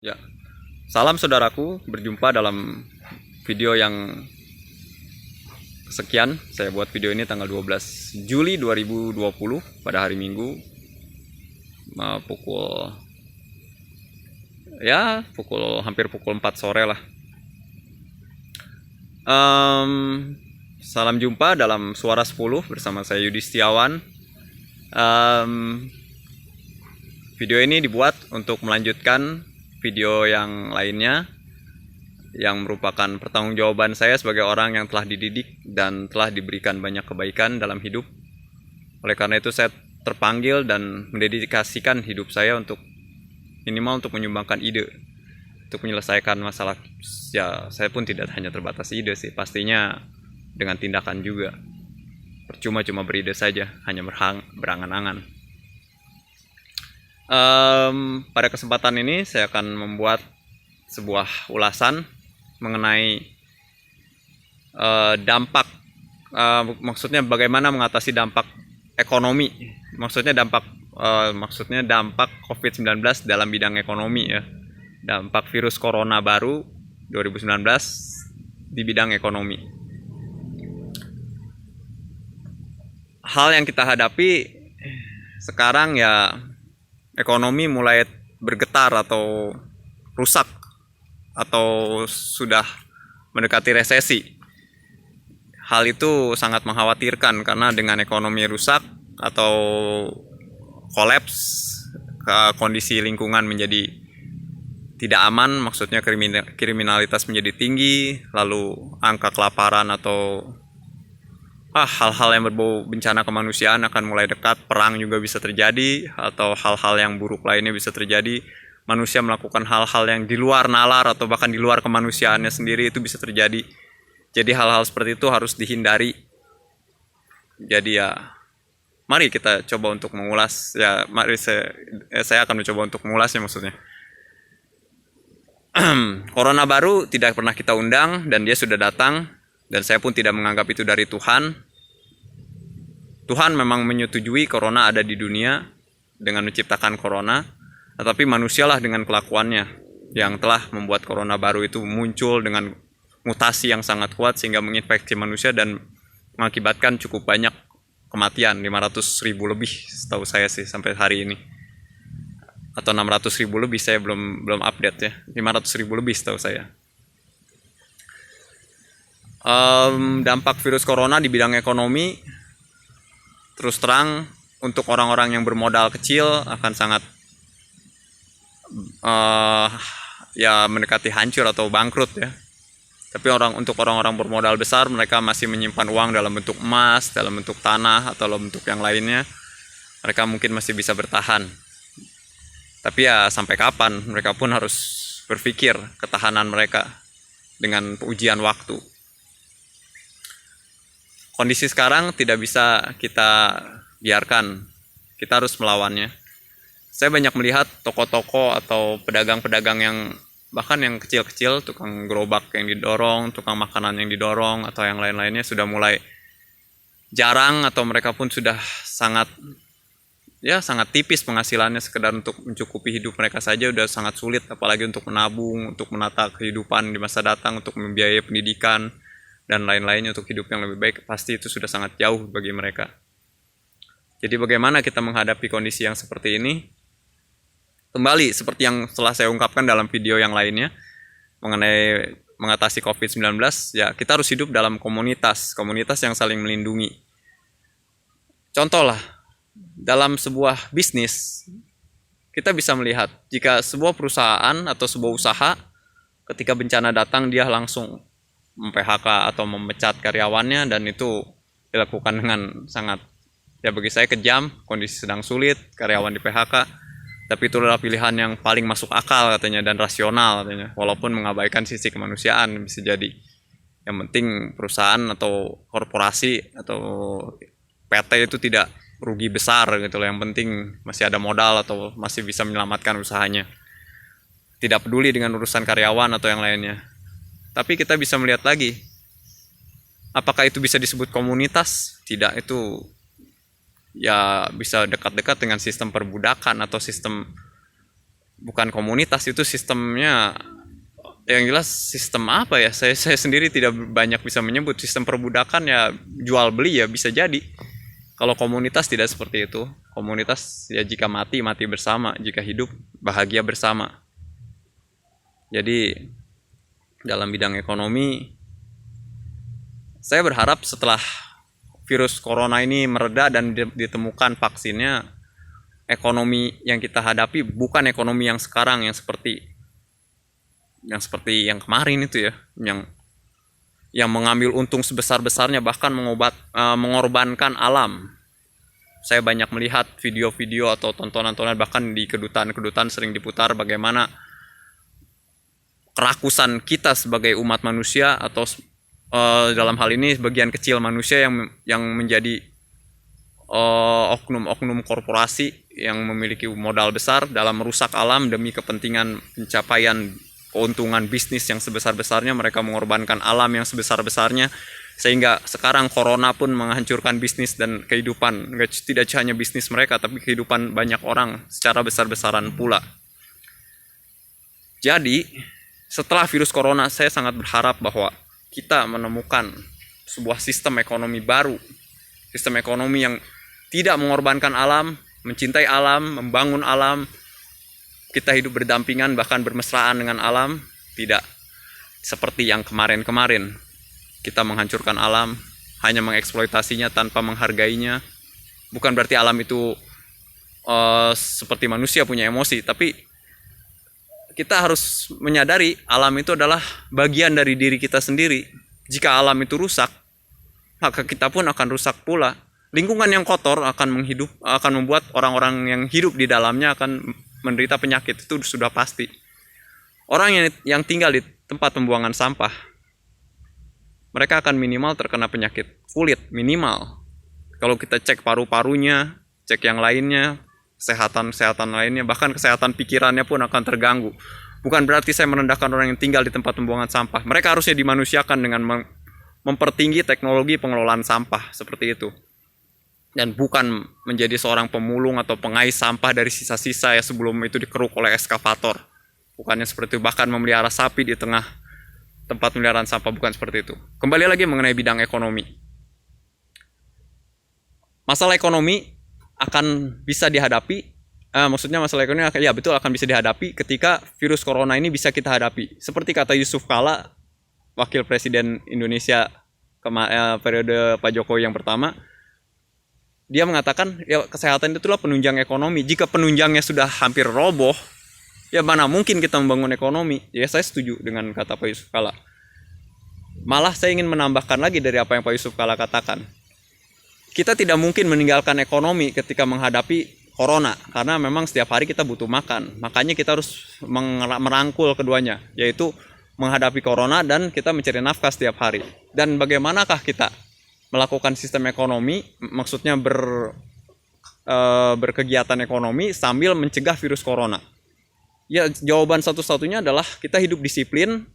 Ya, salam saudaraku, berjumpa dalam video yang sekian. Saya buat video ini tanggal 12 Juli 2020 pada hari Minggu, pukul hampir pukul 4 sore lah. Salam jumpa dalam Suara 10 bersama saya Yudi Setiawan. Video ini dibuat untuk melanjutkan video yang lainnya, yang merupakan pertanggungjawaban saya sebagai orang yang telah dididik dan telah diberikan banyak kebaikan dalam hidup. Oleh karena itu saya terpanggil dan mendedikasikan hidup saya untuk minimal untuk menyumbangkan ide untuk menyelesaikan masalah. Ya, saya pun tidak hanya terbatas ide sih, pastinya dengan tindakan juga. Percuma cuma beride saja, hanya berangan-angan. Pada kesempatan ini saya akan membuat sebuah ulasan mengenai dampak, maksudnya bagaimana mengatasi dampak ekonomi, maksudnya dampak COVID-19 dalam bidang ekonomi ya, dampak virus corona baru 2019 di bidang ekonomi. Hal yang kita hadapi sekarang ya, ekonomi mulai bergetar atau rusak atau sudah mendekati resesi. Hal itu sangat mengkhawatirkan karena dengan ekonomi rusak atau kolaps, kondisi lingkungan menjadi tidak aman, maksudnya kriminalitas menjadi tinggi, lalu angka kelaparan atau hal-hal yang berbau bencana kemanusiaan akan mulai dekat. Perang juga bisa terjadi, atau hal-hal yang buruk lainnya bisa terjadi. Manusia melakukan hal-hal yang di luar nalar atau bahkan di luar kemanusiaannya sendiri, itu bisa terjadi. Jadi hal-hal seperti itu harus dihindari. Jadi ya, mari kita coba untuk mengulas ya. Mari saya akan mencoba untuk mengulasnya, maksudnya. Corona baru tidak pernah kita undang dan dia sudah datang. Dan saya pun tidak menganggap itu dari Tuhan. Tuhan memang menyetujui corona ada di dunia dengan menciptakan corona, tetapi manusialah dengan kelakuannya yang telah membuat corona baru itu muncul dengan mutasi yang sangat kuat sehingga menginfeksi manusia dan mengakibatkan cukup banyak kematian, 500.000 lebih setahu saya sih sampai hari ini. Atau 600.000 lebih, saya belum update ya. 500.000 lebih setahu saya. Dampak virus corona di bidang ekonomi, terus terang untuk orang-orang yang bermodal kecil akan sangat mendekati hancur atau bangkrut ya. Tapi untuk orang-orang bermodal besar, mereka masih menyimpan uang dalam bentuk emas, dalam bentuk tanah atau dalam bentuk yang lainnya. Mereka mungkin masih bisa bertahan. Tapi ya sampai kapan, mereka pun harus berpikir ketahanan mereka dengan ujian waktu. Kondisi sekarang tidak bisa kita biarkan, kita harus melawannya. Saya banyak melihat toko-toko atau pedagang-pedagang yang bahkan yang kecil-kecil, tukang gerobak yang didorong, tukang makanan yang didorong, atau yang lain-lainnya sudah mulai jarang, atau mereka pun sudah sangat tipis penghasilannya. Sekedar untuk mencukupi hidup mereka saja udah sangat sulit, apalagi untuk menabung, untuk menata kehidupan di masa datang, untuk membiayai pendidikan dan lain-lainnya untuk hidup yang lebih baik. Pasti itu sudah sangat jauh bagi mereka. Jadi bagaimana kita menghadapi kondisi yang seperti ini? Kembali seperti yang telah saya ungkapkan dalam video yang lainnya mengenai mengatasi COVID-19, ya kita harus hidup dalam komunitas yang saling melindungi. Contoh lah, dalam sebuah bisnis, kita bisa melihat jika sebuah perusahaan atau sebuah usaha ketika bencana datang dia langsung mem-PHK atau memecat karyawannya, dan itu dilakukan dengan sangat, ya bagi saya kejam. Kondisi sedang sulit, karyawan di PHK, tapi itu adalah pilihan yang paling masuk akal katanya dan rasional katanya, walaupun mengabaikan sisi kemanusiaan bisa jadi. Yang penting perusahaan atau korporasi atau PT itu tidak rugi besar gitu loh. Yang penting masih ada modal atau masih bisa menyelamatkan usahanya, tidak peduli dengan urusan karyawan atau yang lainnya. Tapi kita bisa melihat lagi, apakah itu bisa disebut komunitas? Tidak, itu ya bisa dekat-dekat dengan sistem perbudakan atau sistem bukan komunitas, itu sistemnya yang jelas sistem apa ya, saya sendiri tidak banyak bisa menyebut. Sistem perbudakan ya, jual beli ya, bisa jadi. Kalau komunitas tidak seperti itu. Komunitas ya, jika mati bersama, jika hidup bahagia bersama. Jadi dalam bidang ekonomi, saya berharap setelah virus corona ini mereda dan ditemukan vaksinnya, ekonomi yang kita hadapi bukan ekonomi yang sekarang, yang seperti yang kemarin itu ya, yang mengambil untung sebesar-besarnya, bahkan mengorbankan alam. Saya banyak melihat video-video atau tontonan-tontonan, bahkan di kedutaan sering diputar bagaimana kerakusan kita sebagai umat manusia, atau dalam hal ini sebagian kecil manusia yang menjadi oknum-oknum korporasi yang memiliki modal besar dalam merusak alam demi kepentingan pencapaian keuntungan bisnis yang sebesar-besarnya. Mereka mengorbankan alam yang sebesar-besarnya, sehingga sekarang corona pun menghancurkan bisnis dan kehidupan, tidak hanya bisnis mereka, tapi kehidupan banyak orang secara besar-besaran pula. Jadi setelah virus corona, saya sangat berharap bahwa kita menemukan sebuah sistem ekonomi baru, sistem ekonomi yang tidak mengorbankan alam, mencintai alam, membangun alam. Kita hidup berdampingan, bahkan bermesraan dengan alam. Tidak seperti yang kemarin-kemarin, kita menghancurkan alam, hanya mengeksploitasinya tanpa menghargainya. Bukan berarti alam itu seperti manusia punya emosi, tapi kita harus menyadari alam itu adalah bagian dari diri kita sendiri. Jika alam itu rusak, maka kita pun akan rusak pula. Lingkungan yang kotor akan membuat orang-orang yang hidup di dalamnya akan menderita penyakit, itu sudah pasti. Orang yang tinggal di tempat pembuangan sampah, mereka akan minimal terkena penyakit kulit, minimal. Kalau kita cek paru-parunya, cek yang lainnya, kesehatan lainnya, bahkan kesehatan pikirannya pun akan terganggu. Bukan berarti saya merendahkan orang yang tinggal di tempat pembuangan sampah. Mereka harusnya dimanusiakan dengan mempertinggi teknologi pengelolaan sampah seperti itu. Dan bukan menjadi seorang pemulung atau pengais sampah dari sisa-sisa yang sebelum itu dikeruk oleh eskavator. Bukannya seperti itu. Bahkan memelihara sapi di tengah tempat pemeliharaan sampah, bukan seperti itu. Kembali lagi mengenai bidang ekonomi. Masalah ekonomi akan bisa dihadapi, masalah ekonomi ya betul akan bisa dihadapi ketika virus corona ini bisa kita hadapi. Seperti kata Yusuf Kala, Wakil Presiden Indonesia periode Pak Jokowi yang pertama, dia mengatakan ya kesehatan itulah penunjang ekonomi. Jika penunjangnya sudah hampir roboh, ya mana mungkin kita membangun ekonomi. Ya saya setuju dengan kata Pak Yusuf Kala. Malah saya ingin menambahkan lagi dari apa yang Pak Yusuf Kala katakan. Kita tidak mungkin meninggalkan ekonomi ketika menghadapi corona, karena memang setiap hari kita butuh makan. Makanya kita harus merangkul keduanya, yaitu menghadapi corona dan kita mencari nafkah setiap hari. Dan bagaimanakah kita melakukan sistem ekonomi, maksudnya berkegiatan ekonomi sambil mencegah virus corona? Ya, jawaban satu-satunya adalah kita hidup disiplin,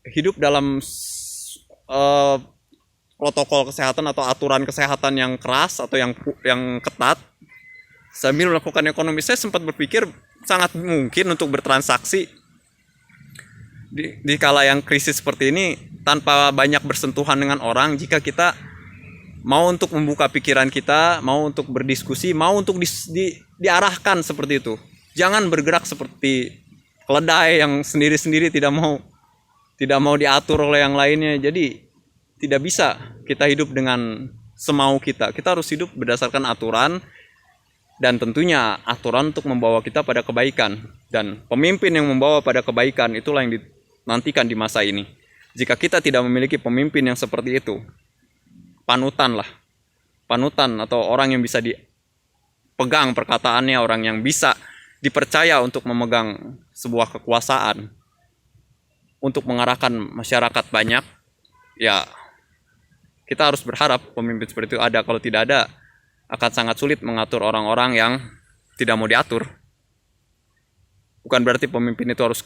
hidup dalam protokol kesehatan atau aturan kesehatan yang keras atau yang ketat, sambil melakukan ekonomi. Saya sempat berpikir sangat mungkin untuk bertransaksi di kala yang krisis seperti ini tanpa banyak bersentuhan dengan orang, jika kita mau untuk membuka pikiran kita, mau untuk berdiskusi, mau untuk diarahkan seperti itu. Jangan bergerak seperti keledai yang sendiri-sendiri tidak mau diatur oleh yang lainnya. Jadi tidak bisa kita hidup dengan semau kita. Kita harus hidup berdasarkan aturan, dan tentunya aturan untuk membawa kita pada kebaikan. Dan pemimpin yang membawa pada kebaikan itulah yang dinantikan di masa ini. Jika kita tidak memiliki pemimpin yang seperti itu, panutan atau orang yang bisa dipegang perkataannya, orang yang bisa dipercaya untuk memegang sebuah kekuasaan, untuk mengarahkan masyarakat banyak, ya kita harus berharap pemimpin seperti itu ada. Kalau tidak ada, akan sangat sulit mengatur orang-orang yang tidak mau diatur. Bukan berarti pemimpin itu harus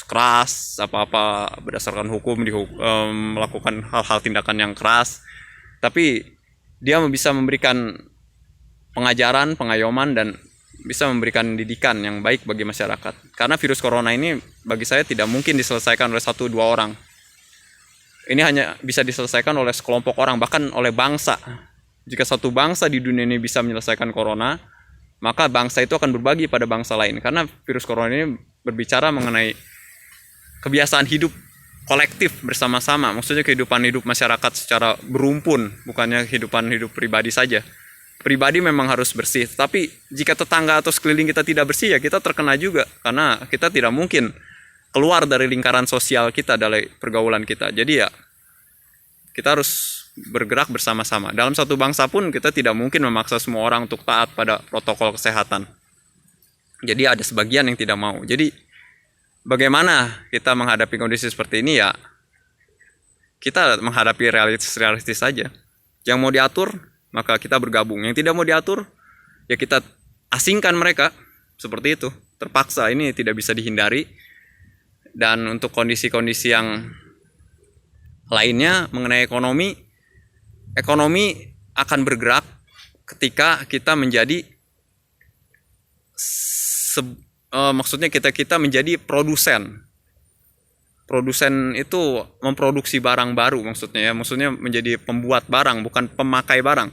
keras, apa-apa berdasarkan hukum, melakukan hal-hal tindakan yang keras. Tapi dia bisa memberikan pengajaran, pengayoman, dan bisa memberikan didikan yang baik bagi masyarakat. Karena virus corona ini bagi saya tidak mungkin diselesaikan oleh 1-2 orang. Ini hanya bisa diselesaikan oleh sekelompok orang, bahkan oleh bangsa. Jika satu bangsa di dunia ini bisa menyelesaikan corona, maka bangsa itu akan berbagi pada bangsa lain. Karena virus corona ini berbicara mengenai kebiasaan hidup kolektif bersama-sama. Maksudnya kehidupan hidup masyarakat secara berumpun, bukannya kehidupan hidup pribadi saja. Pribadi memang harus bersih, tapi jika tetangga atau sekeliling kita tidak bersih, ya kita terkena juga. Karena kita tidak mungkin keluar dari lingkaran sosial kita, dari pergaulan kita. Jadi ya, kita harus bergerak bersama-sama. Dalam satu bangsa pun kita tidak mungkin memaksa semua orang untuk taat pada protokol kesehatan. Jadi ada sebagian yang tidak mau. Jadi bagaimana kita menghadapi kondisi seperti ini ya, kita menghadapi realistis saja. Yang mau diatur, maka kita bergabung. Yang tidak mau diatur, ya kita asingkan mereka. Seperti itu. Terpaksa, ini tidak bisa dihindari. Dan untuk kondisi-kondisi yang lainnya mengenai ekonomi akan bergerak ketika kita menjadi maksudnya kita menjadi produsen. Produsen itu memproduksi barang baru maksudnya menjadi pembuat barang, bukan pemakai barang,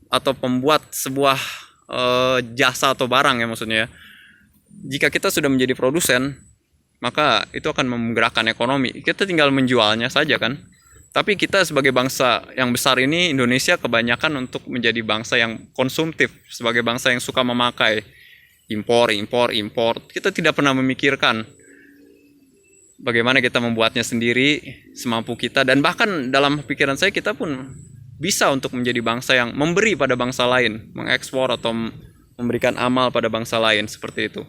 atau pembuat sebuah jasa atau barang ya maksudnya. Jika kita sudah menjadi produsen, maka itu akan menggerakkan ekonomi. Kita tinggal menjualnya saja kan. Tapi kita sebagai bangsa yang besar ini, Indonesia kebanyakan untuk menjadi bangsa yang konsumtif, sebagai bangsa yang suka memakai, impor. Kita tidak pernah memikirkan bagaimana kita membuatnya sendiri semampu kita. Dan bahkan dalam pikiran saya, kita pun bisa untuk menjadi bangsa yang memberi pada bangsa lain, mengekspor atau memberikan amal pada bangsa lain, seperti itu.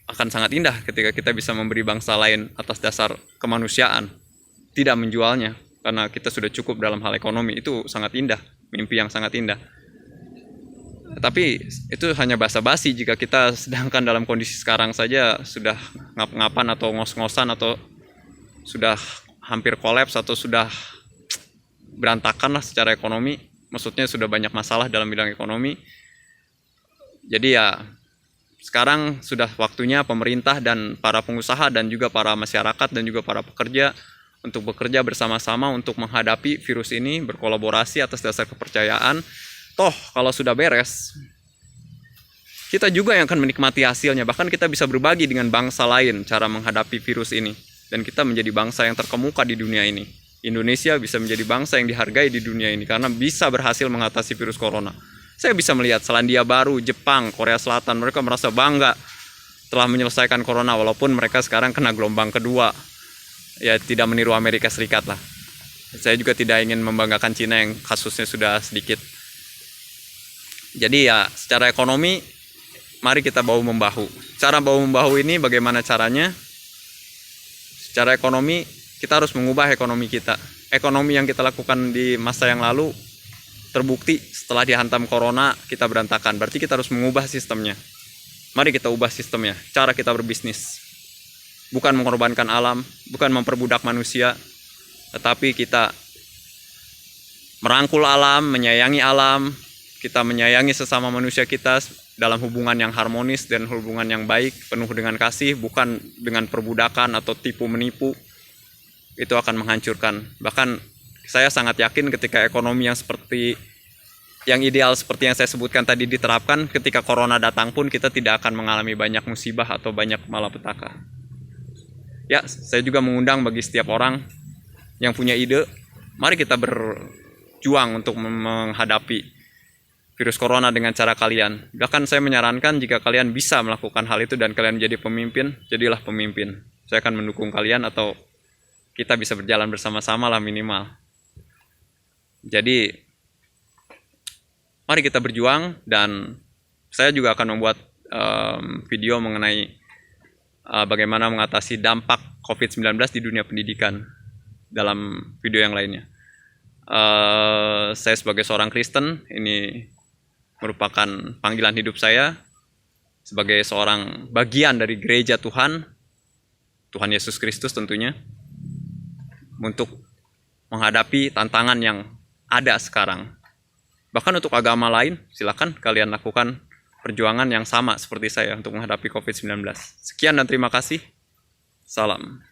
Akan sangat indah ketika kita bisa memberi bangsa lain atas dasar kemanusiaan, tidak menjualnya, karena kita sudah cukup dalam hal ekonomi. Itu sangat indah, mimpi yang sangat indah. Tapi itu hanya basa-basi jika kita sedangkan dalam kondisi sekarang saja sudah ngap-ngapan atau ngos-ngosan, atau sudah hampir kolaps, atau sudah berantakan lah secara ekonomi. Maksudnya sudah banyak masalah dalam bidang ekonomi. Jadi ya, sekarang sudah waktunya pemerintah dan para pengusaha dan juga para masyarakat dan juga para pekerja untuk bekerja bersama-sama untuk menghadapi virus ini, berkolaborasi atas dasar kepercayaan. Toh kalau sudah beres, kita juga yang akan menikmati hasilnya. Bahkan kita bisa berbagi dengan bangsa lain cara menghadapi virus ini. Dan kita menjadi bangsa yang terkemuka di dunia ini. Indonesia bisa menjadi bangsa yang dihargai di dunia ini karena bisa berhasil mengatasi virus corona. Saya bisa melihat Selandia Baru, Jepang, Korea Selatan, mereka merasa bangga telah menyelesaikan corona, walaupun mereka sekarang kena gelombang kedua. Ya tidak meniru Amerika Serikat lah. Saya juga tidak ingin membanggakan Cina yang kasusnya sudah sedikit. Jadi ya secara ekonomi, mari kita bahu-membahu. Cara bahu-membahu ini bagaimana caranya? Secara ekonomi, kita harus mengubah ekonomi kita. Ekonomi yang kita lakukan di masa yang lalu terbukti setelah dihantam corona kita berantakan. Berarti kita harus mengubah sistemnya. Mari kita ubah sistemnya. Cara kita berbisnis. Bukan mengorbankan alam, bukan memperbudak manusia, tetapi kita merangkul alam, menyayangi alam, kita menyayangi sesama manusia kita dalam hubungan yang harmonis dan hubungan yang baik, penuh dengan kasih, bukan dengan perbudakan atau tipu-menipu. Itu akan menghancurkan. Bahkan saya sangat yakin ketika ekonomi yang ideal seperti yang saya sebutkan tadi diterapkan, ketika corona datang pun kita tidak akan mengalami banyak musibah atau banyak malapetaka. Ya, saya juga mengundang bagi setiap orang yang punya ide, mari kita berjuang untuk menghadapi virus corona dengan cara kalian. Bahkan saya menyarankan jika kalian bisa melakukan hal itu dan kalian menjadi pemimpin, jadilah pemimpin. Saya akan mendukung kalian, atau kita bisa berjalan bersama-sama lah minimal. Jadi mari kita berjuang, dan saya juga akan membuat video mengenai bagaimana mengatasi dampak COVID-19 di dunia pendidikan dalam video yang lainnya. Saya sebagai seorang Kristen, ini merupakan panggilan hidup saya sebagai seorang bagian dari gereja Tuhan Yesus Kristus tentunya, untuk menghadapi tantangan yang ada sekarang. Bahkan untuk agama lain, silakan kalian lakukan perjuangan yang sama seperti saya untuk menghadapi COVID-19. Sekian dan terima kasih. Salam.